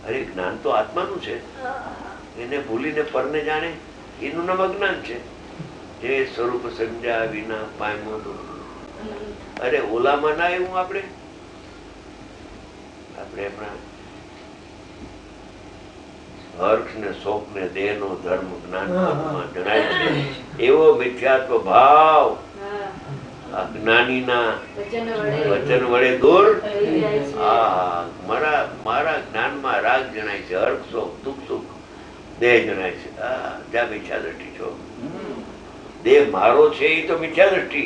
અરે જ્ઞાન તો આત્માનું છે, એને ભૂલીને પરને જાણે એનું નામ અજ્ઞાન છે. જે સ્વરૂપ સમજ્યા વિના પામ્યો. અરે ઓલામાં ના એવું આપણે આપણા હર્ષ ને શોક ને દેહ નો ધર્મ જ્ઞાન જણાય છે. એવો મિથ્યાત્વ ભાવ અજ્ઞાનીના વચન વડે દૂર. મારા જ્ઞાનમાં રાગ જણાય છે, હર્ષ શોક દુઃખ સુખ દેહ જણાય છે. જ્યાં મિથ્યા દ્રષ્ટિ છો. દેહ મારો છે એ તો મિથ્યા દ્રષ્ટિ,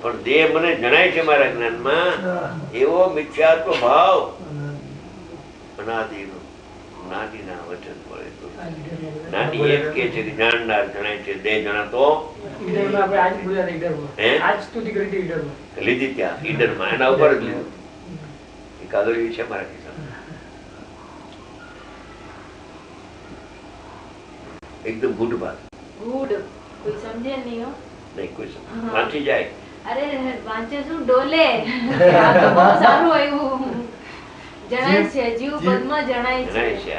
પણ દેહ મને જણાય છે મારા જ્ઞાનમાં. એવો મિથ્યાત્વ ભાવ અનાદિનો જ્ઞાનીના વચન વડે. જ્ઞાની એમ કે છે કે જાણનાર જણાય છે, દેહ જણાતો લીધી ત્યાં ઈડરમાં, એના ઉપર જ લીધું. એ કાગળ છે મારા ખિસ્સામાં, એકદમ ગુડ વાત. ગુડ કોઈ સમજે નહીં હો. નહીં કોઈ વાંચી જાય. અરે વાંચે શું ડોલે. આ તો બહુ સારું આવ્યું. જણાય છે જીવ પદમાં જણાય છે.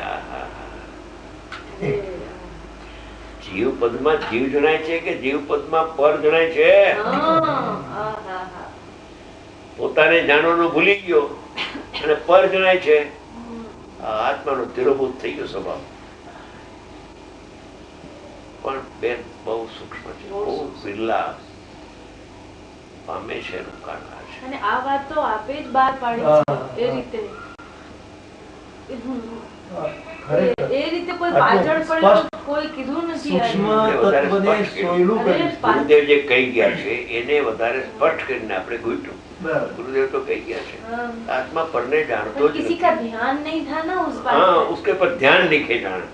જીવ પદમાં જીવ જણાય છે કે જીવ પદમાં પર જણાય છે. પોતાને જાણવાનું ભૂલી ગયો અને પર જણાય છે. આત્માનો તિરોભૂત થઈ ગયો સ્વભાવ. પણ બેન બહુ સૂક્ષ્મ છે, બહુ બિરલા પામે છે એનું કારણ આ છે. અને આ વાત તો આપે જ બહાર પાડી છે એ રીતે. એ રીતે કોઈ પાછળ પડ્યું કોઈ કીધું નથી. ગુરુદેવ જે કહી ગયા છે એને વધારે સ્પષ્ટ કરીને આપણે ગૂંચ્યું. गुरुदेव तो कही गया है आत्मा पढ़ने जानतो ज किसी का ध्यान नहीं था ना उस बात हाँ, उसके पर ध्यान नहीं खे जाना.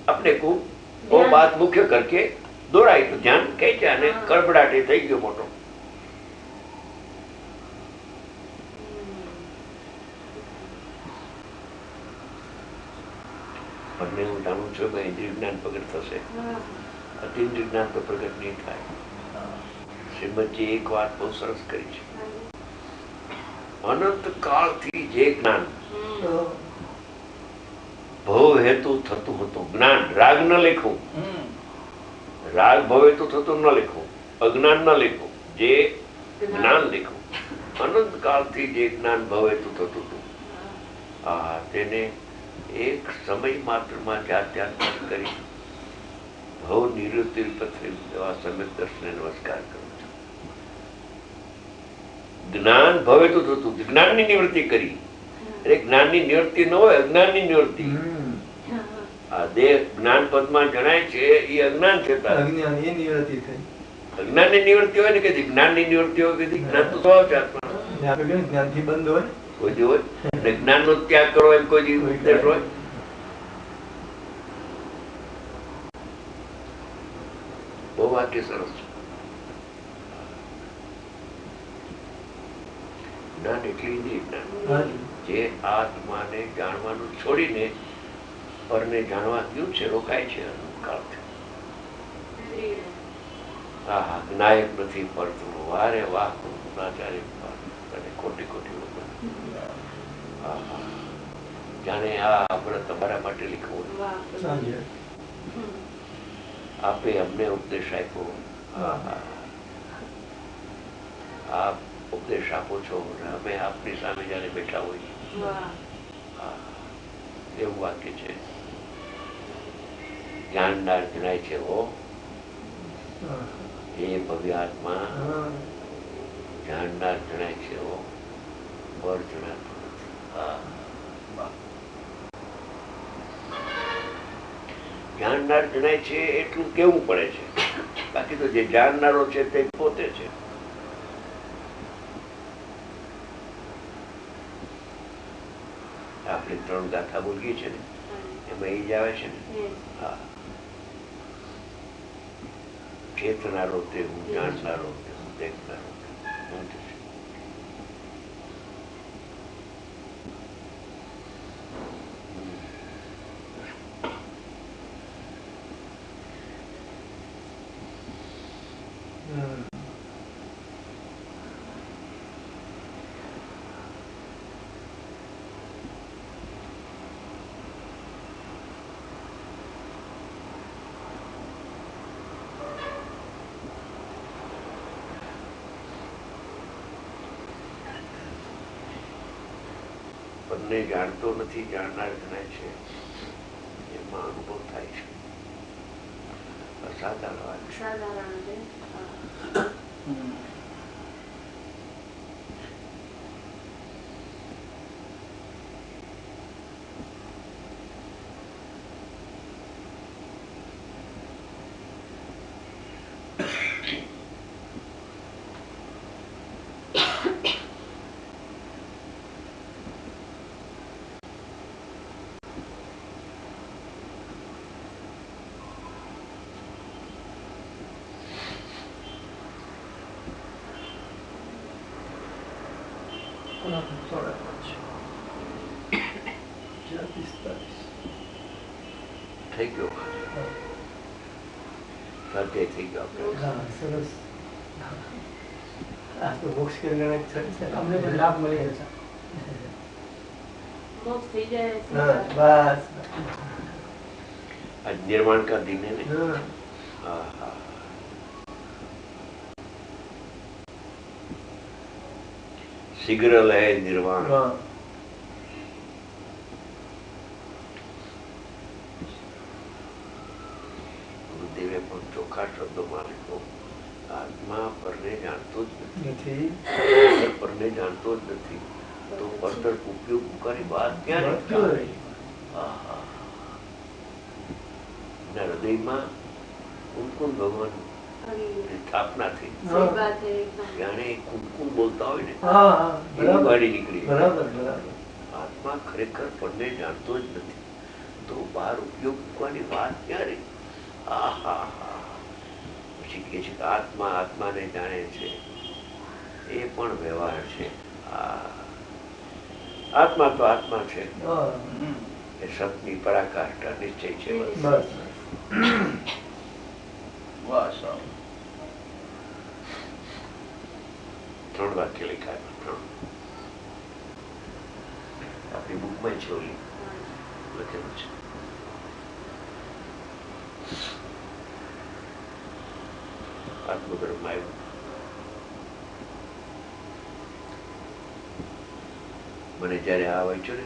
अपने को वो बात मुख्य करके दोहराई तो ध्यान कही जाने कड़बड़ाटे થઈ ગયો મોટો. પરને હું જાણું છું કે ઇન્દ્રિય જ્ઞાન પ્રગટ થશે, અતિન્દ્રિય જ્ઞાન તો પ્રગટ નહીં થાય. શ્રીમદજી એક વાત બહુ સરસ કરી છે. અનંત કાળથી જે જ્ઞાન ભવ હેતુ થતું હતું, જ્ઞાન રાગ ન લખવું, રાગ ભવ હેતુ થતું ન લખવું, અજ્ઞાન ન લખવું, જે જ્ઞાન લખવું. અનંત કાળથી જે જ્ઞાન ભવ હેતુ થતું હતું, તેને એક સમય માત્રમાં જાત કરી ભવ નિવૃત્તિ એવા સમ્યક દર્શને નમસ્કાર કરું છું. જ્ઞાન ભવે તો થતું, જ્ઞાનની નિવૃત્તિ કરી. એટલે જ્ઞાનની નિવૃત્તિ ન હોય, અજ્ઞાનની નિવૃત્તિ. આ દેહ જ્ઞાન પદમાં જણાય છે એ અજ્ઞાન છે. અજ્ઞાનની નિવૃત્તિ હોય ને કે જ્ઞાનની નિવૃત્તિ હોય કે જ્ઞાન તો સ્વભાવ છે આત્મા. જ્ઞાનથી બંધ હોય કોઈ હોય એટલે જ્ઞાન નો ત્યાગ કરો એમ કોઈ ઉપદેશ હોય. બહુ વાક્ય સરસ છે. જ્ઞાન એટલે જ્ઞાન જે આત્માને જાણવાનું છોડીને પરને જાણવા ગયું છે, રોકાય છે કાળથી. હા, નાયક નથી પડતું. વારે વાહ ગુણાચાર્ય ખોટી જાણે આ વ્રત તમારા માટે લીખવું. આપે અમને ઉપદેશ આપ્યો, આપ ઉપદેશ આપો છો અને અમે આપની સામે જયારે બેઠા હોઈએ. એવું વાક્ય છે. જાણનાર જણાય છે હો એ ભવ્ય આત્મા. જાણનાર જણાય છે હો, બર જણાતું નથી. જાણનાર જણાય છે એટલું કેવું પડે છે, બાકી તો જે જાણનારો છે તે પોતે છે. આપણે 3 ગાથા બોલીએ છે ને એમાં એ જ આવે છે ને. હા, ચેતનારો તે હું, જાણનારો તે હું, દેખનારો હું. પદને જાણતો નથી, જાણનાર જણાય છે, એમાં અનુભવ થાય છે. અસાધારણ વાત છે. સાધારણ છે. થઈ ગયો સ્વાધ્યાય થઈ ગયો આપણે. સરસ. આ તો મોક્ષ કરીને અમને પણ લાભ મળી જશે. મોક્ષ થઈ જાય. બસ આ નિર્માણ કા દિન है ને. शीघ्र लय निर्वाण. ગુરુદેવે પણ ચોખ્ખા શબ્દોમાં લખ્યું, આત્મા પરને જાણતો જ નથી, પરને જાણતો જ નથી, તો પરતર ઉપયોગ કરી વાત ક્યારે કરે? હૃદયમાં કુમકુમ ભગવાન સ્થાપના થઈ. જાણે કુમકુમ બોલતા હોય ને એની વાણી નીકળી. આત્મા ખરેખર પરને જાણતો જ નથી, તો બહાર ઉપયોગ મૂકવાની વાત ક્યારે? પછી કે છે કે આત્મા આત્માને જાણે છે, એ પણ વ્યવહાર છે. આત્મા તો આત્મા છે, એ સતની પરાકાષ્ઠા નિશ્ચય છે. ત્રણ વાક્ય લખાય, ત્રણ આપણી બુકમાં છે, ઓલી લખેલું છે. આત્મધર્મ આવ્યું. મને જયારે આ વાંચ્યું ને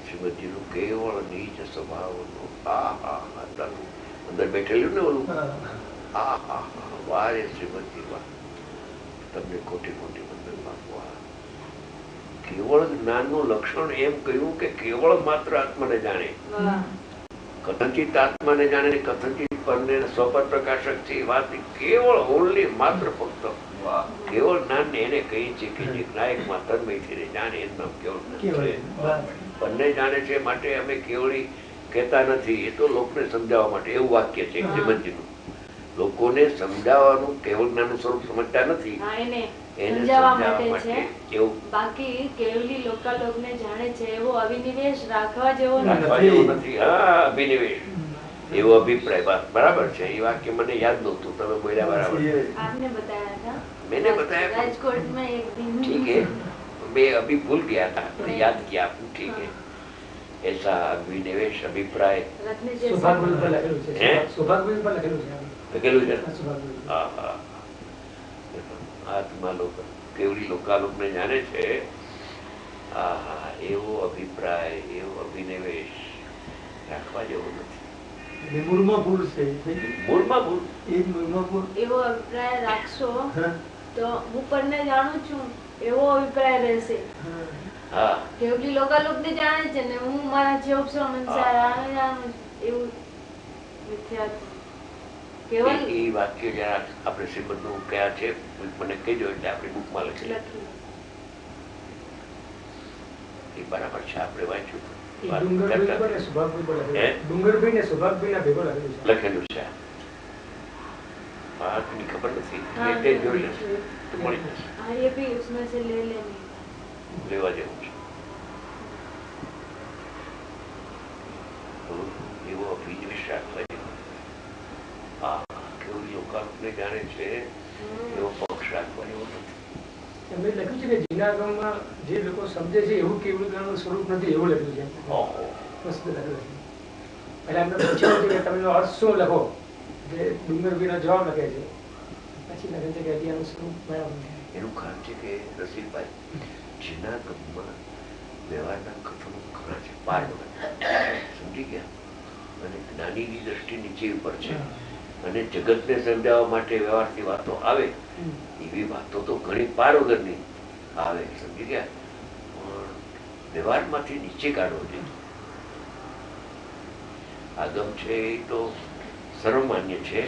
શ્રીમદજીનું કેવળ નીચ સ્વભાવનું અંદર બેઠેલું ને ઓલું, વારે શ્રીમદજી વાહ, તમને કોટી કોટી વંદન આપવા. કેવળ જ્ઞાનનું લક્ષણ એમ કહ્યું કે કેવળ માત્ર આત્માને જાણે, કથનચિત આત્માને જાણે, કથનચિત પરને સ્વપર પ્રકાશક છે એ વાત કેવળ ઓનલી માત્ર ફક્ત કેવળ જ્ઞાન ને એને કહી છે કે જે નાયકમાં તન્મયથી જાણે એનું નામ કેવળ જ્ઞાન. બંને જાણે છે માટે અમે કેવળી કહેતા નથી, એ તો લોકોને સમજાવવા માટે. એવું વાક્ય છે શ્રીમદજીનું. લોકોને સમજાવવાનું કેવળ જ્ઞાનનું સ્વરૂપ સમજતા નથી, એને સમજાવવા માટે એવું. બાકી કેવલી લોકાલોકને જાણે છે એવો અવિનિવેશ રાખવા જેવો નથી. હા, અભિનિવેશ એવો અભિપ્રાય બરાબર છે. એ વાક્ય મને યાદ નહોતું, તમે બોલ્યા બરાબર. आपने बताया था, मैंने बताया राजकोट में एक दिन. ठीक है, मैं अभी भूल गया था तो याद किया आपने. ठीक है, ऐसा अभिनिवेश अभिप्राय લખેલું છે. હા હા, આત્મા લોક કેવડી લોકાલોક ને જાણે છે. એવો અભિપ્રાય, એવો અભિનિવેશ રાખવા જેવો નથી. મૂળમાં ભૂલ છે. મૂળમાં ભૂલ. એવો અભિપ્રાય રાખશો તો હું પરને જાણું છું એવો અભિપ્રાય રહેશે. હા, કેવલી લોકાલોક ને જાણે છે ને હું મારા જેવું છું અનુસાર આને જાણું છું, એવું મિથ્યાત્વ. કેવલ એ વાક્ય જરા આપણે શ્રીમદનું કયા છે મને કહેજો, એટલે આપણી બુકમાં લખેલું એ બરાબર છે. આપણે વાંચ્યું લખેલું છે. વાતની ખબર નથી, જોઈ લેશે તો મળી જશે. ये भी उसमें से ले लेंगे, લેવા જેવું છે. એવો અભિનિવેશ રાખવા જેવો. કેવું લોકાલોકને જાણે છે એવો પક્ષ રાખવા જેવો નથી. એમણે લખ્યું છે કે જૂનાગઢમાં જે લોકો સમજે છે એવું કેવળ જ્ઞાનનું સ્વરૂપ નથી, એવું લખ્યું છે. મસ્ત લખ્યું છે. એટલે એમને પૂછ્યું છે કે તમે અર્થ શું લખો, જે ડુંગરભાઈનો જવાબ લખે છે. પછી લખે છે કે અત્યારનું સ્વરૂપ બરાબર છે. એનું કારણ છે કે રસિકભાઈ જૂનાગઢમાં વ્યવહારના કથનો ઘણા છે, પાર વગર, સમજી ગયા? અને જ્ઞાનીની દ્રષ્ટિ નીચે ઉપર છે, અને જગતને સમજાવવા માટે વ્યવહારથી વાતો આવે એવી વાતો તો ઘણી પાર વગરની આવે, સમજી ગયા? પણ વ્યવહારમાંથી નીચે કાઢવો જોઈએ. આગમ છે એ તો સર્વમાન્ય છે,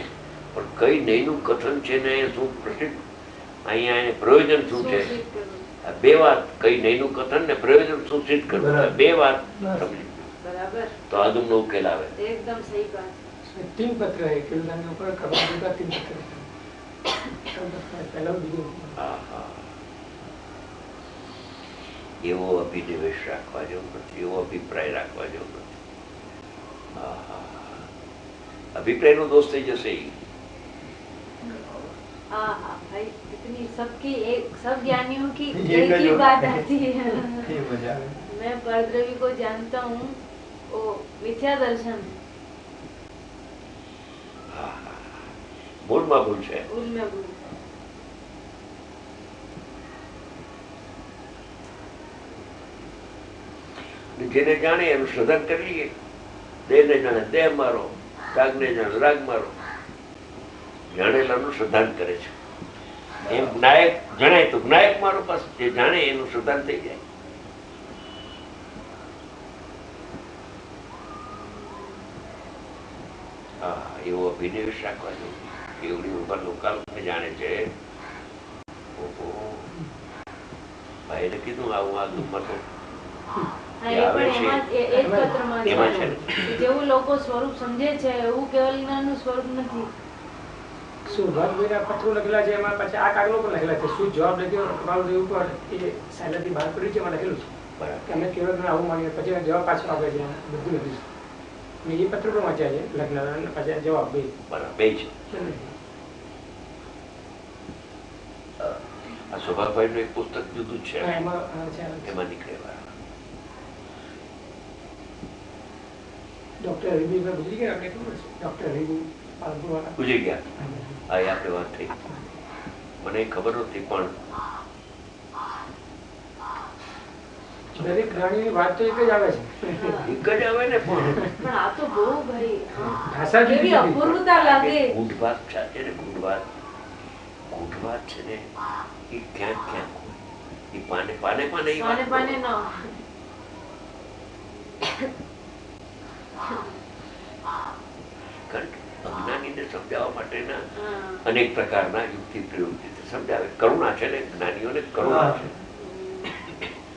પણ કઈ નહીંનું કથન છે ને શું પ્રસિદ્ધ, અહીંયા પ્રયોજન શું છે? આ બે વાત, કઈ નહીંનું કથન ને પ્રયોજન શું સિદ્ધ કરવું, બે વાત સમજી તો આગમનો ઉકેલ આવે. એકદમ સહી વાત. तीन पत्र है किलदान के ऊपर कबाब का 3 पत्र पहला बीजो એવો અભિનિવેશ રાખવા જેવો નથી, એવો અભિપ્રાય રાખવા જેવો નથી. અભિપ્રાય નો દોષ થઈ જશે. भाई इतनी सबकी एक सब ज्ञानियों की एक ही बात आती है. मैं परद्रवी को जानता हूँ, वो मिथ्या दर्शन મૂળમાં ભૂલ છે. જેને જાણે એનું શ્રદ્ધા કરી લઈએ. દેહ ને જાણે દેહ મારો, રાગ ને જાણે રાગ મારો. જાણેલાનું શ્રદ્ધાન કરે છે. એમ નાયક જણાય તો નાયક મારો, પાસે જે જાણે એનું શ્રદ્ધાન થઈ જાય. એવો અભિનિવેશ રાખવા જોઈએ. એવડી ઉપર લોકાલોકને જાણે છે. ભાઈને કીધું આવું આ દુઃખમાં તો જેવું લોકો સ્વરૂપ સમજે છે એવું કેવલ જ્ઞાનનું સ્વરૂપ નથી. સૌભાગ્યના પત્રો લખેલા છે, એમાં પછી આ કાગળો પર લખેલા છે. શું જવાબ લખ્યો કપાલ દેવ પર એ સાયલાથી બહાર પડ્યું છે, એમાં લખેલું છે કે અમે કેવળ જ્ઞાન આવું માનીએ. પછી જવાબ પાછો આપે છે, બધું લખ્યું છે. એ પત્ર પણ વાંચ્યા છે લખનારા, પછી જવાબ બે બે છે. આ સૌભાગભાઈ નું એક પુસ્તક જુદું છે, એમાં નીકળેલા ડોક્ટર હરિભાઈ ગુજરી ગયા. આપણે ખબર છે ડોક્ટર હરિભાઈ પાલનપુર વાળા ગુજરી ગયા. આ આપણે વાત થઈ, મને ખબર નથી, પણ દરેક જ્ઞાનીની વાત તો એક જ આવે છે. એક જ આવે ને, પણ આ તો બહુ ભાઈ ભાષા કેવી અપૂર્વતા લાગે. ગૂઢવાત છે ને, ગૂઢવાત છે ને, એ ક્યાંક ક્યાંક એ પાને પાને પાને પાને ન અજ્ઞાનીને સમજાવવા માટેના અનેક પ્રકારના યુક્તિ પ્રયુક્તિ સમજાવે. કરુણા છે ને, જ્ઞાનીઓને કરુણા છે.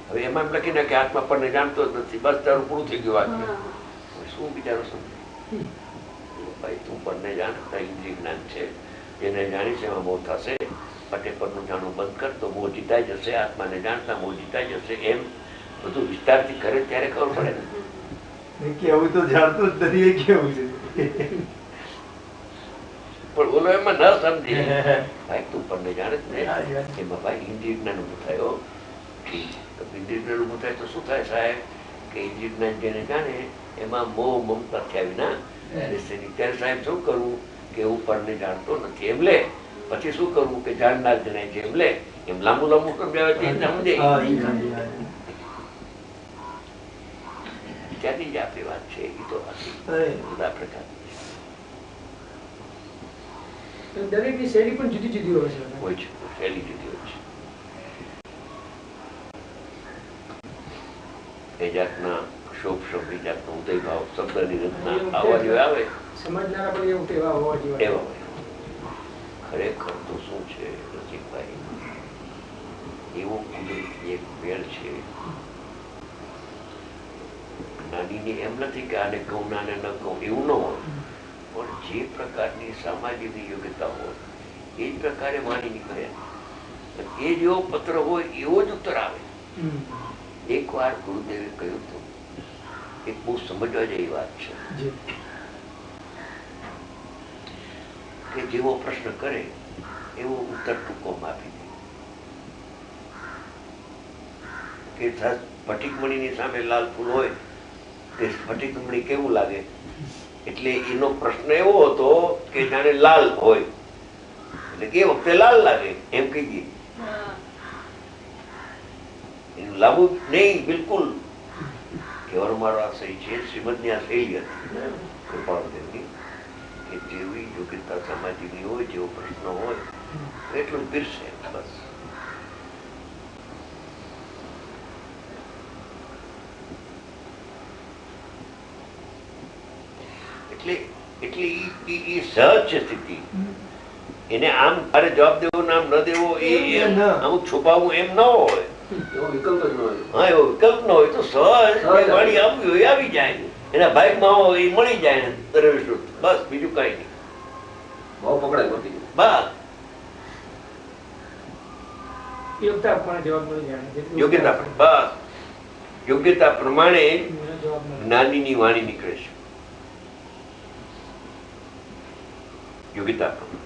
હવે એમાં એમ લખીને કે આત્મા પરને જાણતો જ નથી, બસ તારું પૂરું થઈ ગયું. વાત શું બિચારો સમજે? ભાઈ તું પરને જાણતા ઇન્દ્રિય જ્ઞાન છે, જેને જાણી છે એમાં મોહ થશે. પટે પરનું જાણવું બંધ કર તો મોહ જીતાઈ જશે. આત્માને જાણતા મોહ જીતાઈ જશે. એમ બધું વિસ્તારથી કરે ત્યારે ખબર પડે ને. કેવું તો જાણતું જ નથી, એ કેવું છે. પણ ઓલો એમાં ન સમજે. ભાઈ તું પરને જાણે જ ને, એમાં ભાઈ ઇન્દ્રિય જ્ઞાન ઉભું થયો. ઇન્દ્રિય જ્ઞાન ઉભું થાય તો શું થાય સાહેબ? કે ઇન્દ્રિય જ્ઞાન જેને જાણે એમાં મોહ મમતા થયા વિના ત્યારે સાહેબ શું કરવું? કે હું પરને જાણતો નથી એમ લે. પછી શું કરવું? કે જાણનાર જણાય છે એમ લે. એમ લાંબુ લાંબુ સમજાવે છે, સમજે. ત્યાંની જ આપણી વાત છે. એ તો બધા પ્રકાર દરેકની શૈલી પણ જુદી જુદી હોય છે. શૈલી જુદી હોય છે. એ જાતના શોભ શબ્દી જાતનો ઉદય ભાવ શબ્દની રચના આવા જેવા આવે. સમજનારા પણ એવું એવા હોવા જોઈએ. એવા હોય. ખરેખર તો શું છે રસિકભાઈ, એવો કુદરતી એક મેળ છે. જ્ઞાનીની એમ નથી કે આને કહું નાને ન કહું, એવું ન હોય. પણ જે પ્રકારની સામાજિક યોગ્યતા હોય એ જ પ્રકારે વાણી નીકળે. એ જેવો પત્ર હોય એવો જ ઉત્તર આવે. એક વાર ગુરુદેવે કહ્યું હતું, એક બહુ સમજવા જેવી વાત છે, કે જેવો પ્રશ્ન કરે એવો ઉત્તર ટૂંકોમાં આપી દે. કે સ્ફટિકમણીની સામે લાલ ફૂલ હોય તે સ્ફટિકમણી કેવું લાગે? એટલે એનો પ્રશ્ન એવો હતો કે જાણે લાલ હોય, એટલે કે વખતે લાલ લાગે એમ કહી દે. એનું લાંબુ નહીં, બિલકુલ કહેવાનો મારો આ સહી છે. શ્રીમદની આ શૈલી હતી કૃપાળદેવની કે જેવી યોગ્યતા સમાજની હોય, જેવો પ્રશ્ન હોય એટલું જ પીરસે બસ. એટલે એ સહજ છે સ્થિતિ. એને આમ તારે જવાબ દેવો ને આમ ન દેવો એ અમુક છુપાવવું એમ ન હોય. એવો વિકલ્પ જ ન હોય. હા, એવો વિકલ્પ ન હોય તો સહજ વાણી આવી હોય આવી જાય, એના ભાગમાં હોય એ મળી જાય ને દરવેશ, બસ બીજું કઈ નહીં. ભાવ પકડાય નથી. બસ યોગ્યતા પ્રમાણે જવાબ મળી જાય. યોગ્યતા બસ યોગ્યતા પ્રમાણે જવાબ મળે. જ્ઞાનીની વાણી નીકળે છે. યોગ્યતા પ્રમાણે